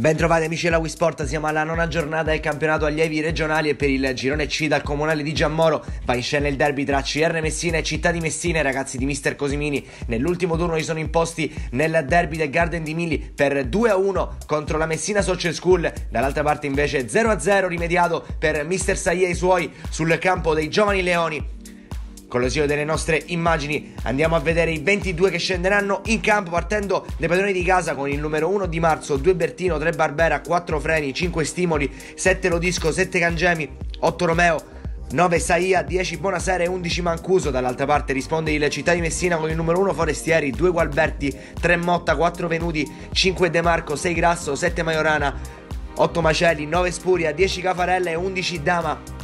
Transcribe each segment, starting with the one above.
Bentrovati amici della Wisport, siamo alla nona giornata del campionato allievi regionali e per il girone C dal comunale di Giammoro va in scena il derby tra CR Messina e Città di Messina. I ragazzi di mister Cosimini nell'ultimo turno si sono imposti nel derby del Garden di Mili per 2-1 contro la Messina Social School. Dall'altra parte invece 0-0 rimediato per mister Saia e i suoi sul campo dei Giovani Leoni. Con l'ausilio delle nostre immagini andiamo a vedere i 22 che scenderanno in campo, partendo dai padroni di casa con il numero 1 Di Marzo, 2 Bertino, 3 Barbera, 4 Freni, 5 Stimoli, 7 Lodisco, 7 Cangemi, 8 Romeo, 9 Saia, 10 Bonasera e 11 Mancuso. Dall'altra parte risponde il Città di Messina con il numero 1 Forestieri, 2 Gualberti, 3 Motta, 4 Venuti, 5 De Marco, 6 Grasso, 7 Majorana, 8 Macelli, 9 Spuria, 10 Cafarella e 11 Dama.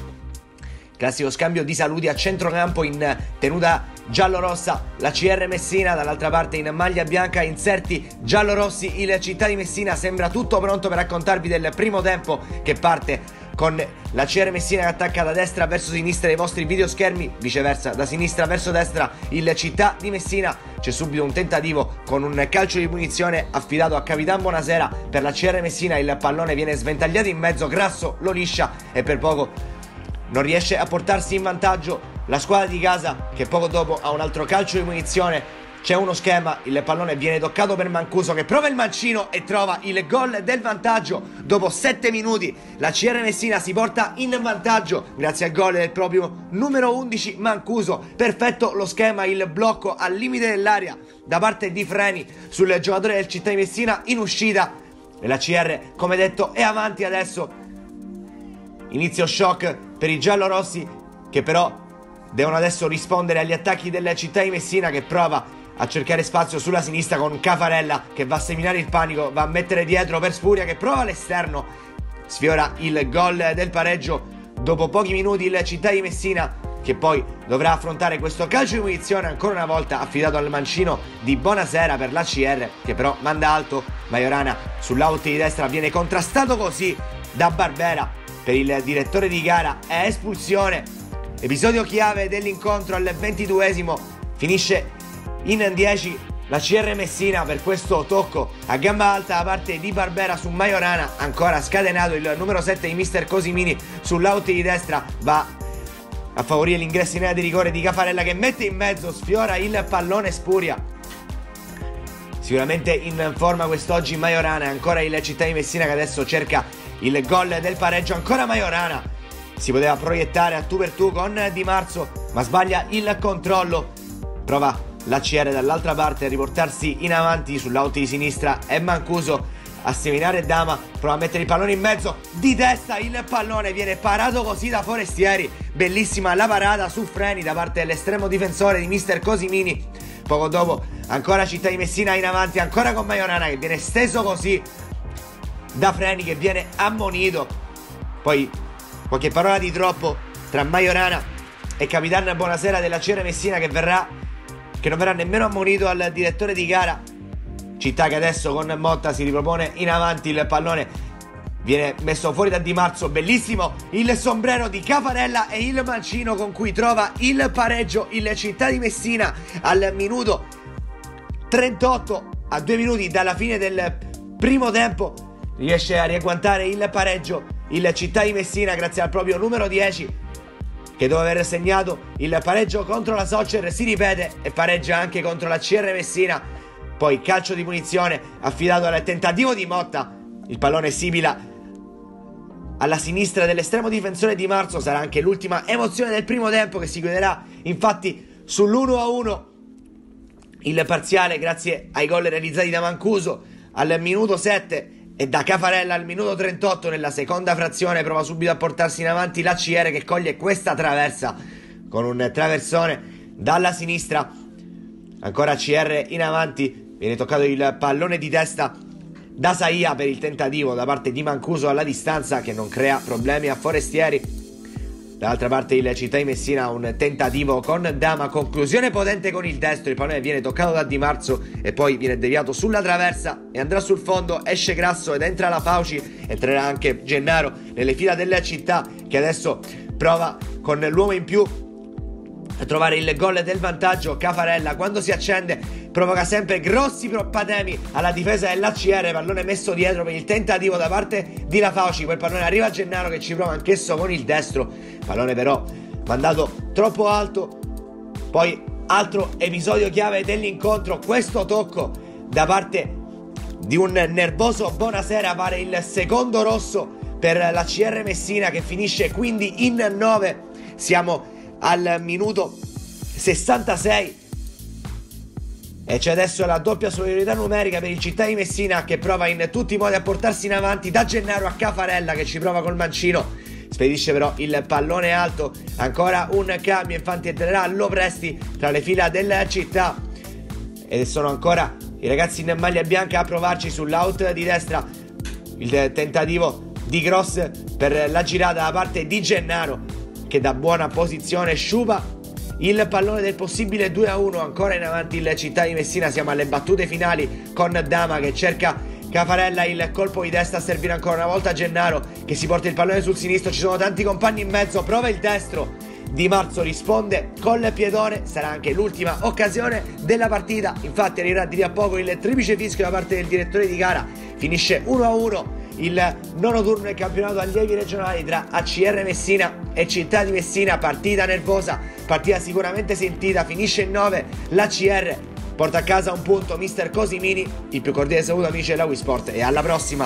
Classico scambio di saluti a centrocampo in tenuta giallo-rossa la CR Messina, dall'altra parte in maglia bianca inserti giallo-rossi il Città di Messina. Sembra tutto pronto per raccontarvi del primo tempo che parte con la CR Messina che attacca da destra verso sinistra i vostri videoschermi, viceversa da sinistra verso destra il Città di Messina. C'è subito un tentativo con un calcio di punizione affidato a Capitan Bonasera per la CR Messina, il pallone viene sventagliato in mezzo, Grasso lo liscia e per poco non riesce a portarsi in vantaggio la squadra di casa, che poco dopo ha un altro calcio di punizione. C'è uno schema, il pallone viene toccato per Mancuso che prova il mancino e trova il gol del vantaggio. Dopo 7 minuti la CR Messina si porta in vantaggio grazie al gol del proprio numero 11 Mancuso. Perfetto lo schema, il blocco al limite dell'area da parte di Freni sul giocatore del Città di Messina in uscita e la CR, come detto, è avanti adesso. Inizio shock per i giallorossi che però devono adesso rispondere agli attacchi della Città di Messina, che prova a cercare spazio sulla sinistra con Cafarella che va a seminare il panico, va a mettere dietro per Spuria che prova all'esterno, sfiora il gol del pareggio. Dopo pochi minuti il Città di Messina che poi dovrà affrontare questo calcio di punizione ancora una volta affidato al mancino di Bonasera per la CR, che però manda alto Majorana sull'out di destra, viene contrastato così da Barbera. Per il direttore di gara è espulsione. Episodio chiave dell'incontro al 22esimo. Finisce in 10 la CR Messina per questo tocco a gamba alta da parte di Barbera su Majorana. Ancora scatenato il numero 7 di mister Cosimini sull'out di destra. Va a favorire l'ingresso in area di rigore di Cafarella che mette in mezzo, sfiora il pallone Spuria. Sicuramente in forma quest'oggi Majorana. Ancora il Città di Messina che adesso cerca il gol del pareggio. Ancora Majorana, si poteva proiettare a tu per tu con Di Marzo ma sbaglia il controllo. Prova la CR dall'altra parte a riportarsi in avanti sull'out di sinistra e Mancuso a seminare Dama, prova a mettere il pallone in mezzo di testa, il pallone viene parato così da Forestieri. Bellissima la parata su Freni da parte dell'estremo difensore di mister Cosimini. Poco dopo ancora Città di Messina in avanti, ancora con Majorana che viene steso così da Freni che viene ammonito. Poi qualche parola di troppo tra Majorana e Capitan Bonasera della CR Messina che non verrà nemmeno ammonito al direttore di gara. Città che adesso con Motta si ripropone in avanti, il pallone viene messo fuori da Di Marzo. Bellissimo il sombrero di Cafarella e il mancino con cui trova il pareggio il Città di Messina al minuto 38, a 2 minuti dalla fine del primo tempo. Riesce a riagguantare il pareggio il Città di Messina grazie al proprio numero 10 che dopo aver segnato il pareggio contro la Socer si ripete e pareggia anche contro la CR Messina. Poi calcio di punizione affidato al tentativo di Motta, il pallone sibila alla sinistra dell'estremo difensore Di Marzo. Sarà anche l'ultima emozione del primo tempo che si chiuderà infatti sull'1-1 il parziale grazie ai gol realizzati da Mancuso al minuto 7 e da Cafarella al minuto 38 nella seconda frazione. Prova subito a portarsi in avanti la CR che coglie questa traversa con un traversone dalla sinistra. Ancora CR in avanti, viene toccato il pallone di testa da Saia per il tentativo da parte di Mancuso alla distanza che non crea problemi a Forestieri. Dall'altra parte il Città di Messina un tentativo con Dama, conclusione potente con il destro, il pallone viene toccato da Di Marzo e poi viene deviato sulla traversa e andrà sul fondo, esce Grasso ed entra la Fauci. Entrerà anche Gennaro nelle fila della Città che adesso prova con l'uomo in più a trovare il gol del vantaggio. Cafarella quando si accende provoca sempre grossi problemi alla difesa dell'ACR, pallone messo dietro per il tentativo da parte di La Fauci, quel pallone arriva a Gennaro che ci prova anch'esso con il destro, pallone però mandato troppo alto. Poi altro episodio chiave dell'incontro, questo tocco da parte di un nervoso Bonasera, vale il secondo rosso per la CR Messina, che finisce quindi in 9. Siamo al minuto 66 e c'è adesso la doppia superiorità numerica per il Città di Messina, che prova in tutti i modi a portarsi in avanti, da Gennaro a Cafarella che ci prova col mancino, spedisce però il pallone alto, ancora un cambio, infatti entrerà Lopresti tra le fila della Città ed sono ancora i ragazzi in maglia bianca a provarci sull'out di destra. Il tentativo di cross per la girata da parte di Gennaro, che da buona posizione sciupa il pallone del possibile 2-1. Ancora in avanti il Città di Messina, siamo alle battute finali con Dama che cerca Cafarella, il colpo di testa a servire ancora una volta Gennaro che si porta il pallone sul sinistro, ci sono tanti compagni in mezzo, prova il destro, Di Marzo risponde col piedone, sarà anche l'ultima occasione della partita, infatti arriverà di lì a poco il triplice fischio da parte del direttore di gara, finisce 1-1 il nono turno del campionato allievi regionali tra ACR Messina e Città di Messina. Partita nervosa, partita sicuramente sentita, finisce in 9 l'ACR, porta a casa un punto mister Cosimini. Il più cordiale saluto amici della Wisport e alla prossima.